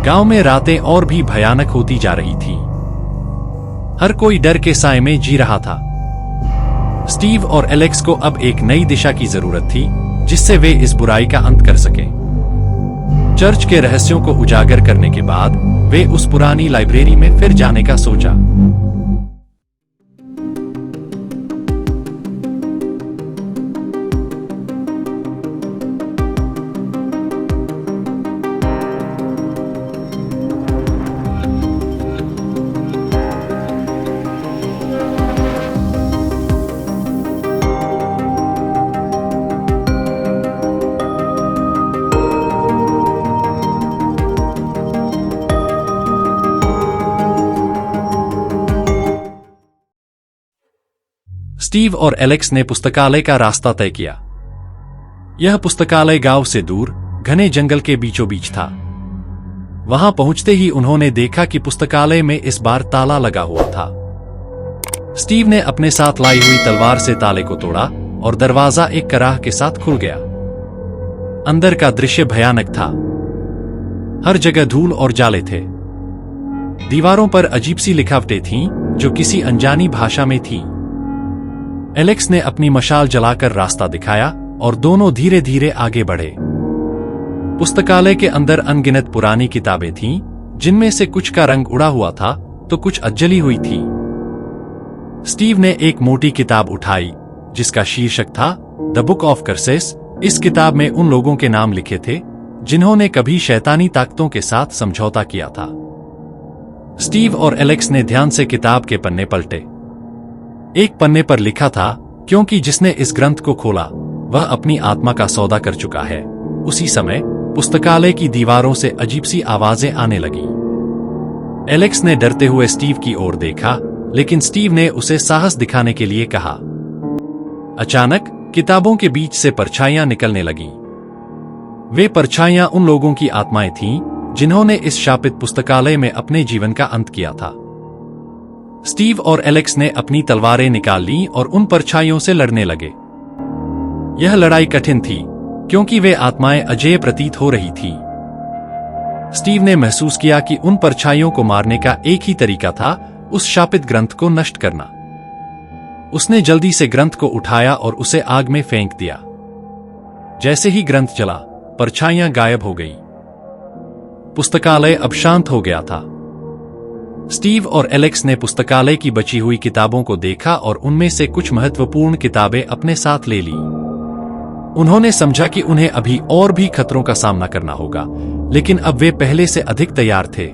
गांव में रातें और भी भयानक होती जा रही थी। हर कोई डर के साए में जी रहा था। स्टीव और एलेक्स को अब एक नई दिशा की जरूरत थी, जिससे वे इस बुराई का अंत कर सकें। चर्च के रहस्यों को उजागर करने के बाद वे उस पुरानी लाइब्रेरी में फिर जाने का सोचा। स्टीव और एलेक्स ने पुस्तकालय का रास्ता तय किया। यह पुस्तकालय गांव से दूर घने जंगल के बीचों बीच था। वहां पहुंचते ही उन्होंने देखा कि पुस्तकालय में इस बार ताला लगा हुआ था। स्टीव ने अपने साथ लाई हुई तलवार से ताले को तोड़ा और दरवाजा एक कराह के साथ खुल गया। अंदर का दृश्य भयानक था। हर जगह धूल और जाले थे। दीवारों पर अजीब सी लिखावटें थीं, जो किसी अनजानी भाषा में थीं। एलेक्स ने अपनी मशाल जलाकर रास्ता दिखाया और दोनों धीरे धीरे आगे बढ़े। पुस्तकालय के अंदर अनगिनत पुरानी किताबें थीं, जिनमें से कुछ का रंग उड़ा हुआ था तो कुछ अज्जली हुई थी। स्टीव ने एक मोटी किताब उठाई, जिसका शीर्षक था द बुक ऑफ कर्सेस। इस किताब में उन लोगों के नाम लिखे थे जिन्होंने कभी शैतानी ताकतों के साथ समझौता किया था। स्टीव और एलेक्स ने ध्यान से किताब के पन्ने पलटे। एक पन्ने पर लिखा था, क्योंकि जिसने इस ग्रंथ को खोला वह अपनी आत्मा का सौदा कर चुका है। उसी समय पुस्तकालय की दीवारों से अजीब सी आवाजें आने लगी। एलेक्स ने डरते हुए स्टीव की ओर देखा, लेकिन स्टीव ने उसे साहस दिखाने के लिए कहा। अचानक किताबों के बीच से परछाइयां निकलने लगीं। वे परछाइयां उन लोगों की आत्माएं थीं जिन्होंने इस शापित पुस्तकालय में अपने जीवन का अंत किया था। स्टीव और एलेक्स ने अपनी तलवारें निकाल लीं और उन परछाइयों से लड़ने लगे। यह लड़ाई कठिन थी, क्योंकि वे आत्माएं अजेय प्रतीत हो रही थीं। स्टीव ने महसूस किया कि उन परछाइयों को मारने का एक ही तरीका था, उस शापित ग्रंथ को नष्ट करना। उसने जल्दी से ग्रंथ को उठाया और उसे आग में फेंक दिया। जैसे ही ग्रंथ जला, परछाइयां गायब हो गईं। पुस्तकालय अब शांत हो गया था। स्टीव और एलेक्स ने पुस्तकालय की बची हुई किताबों को देखा और उनमें से कुछ महत्वपूर्ण किताबें अपने साथ ले ली। उन्होंने समझा कि उन्हें अभी और भी खतरों का सामना करना होगा, लेकिन अब वे पहले से अधिक तैयार थे।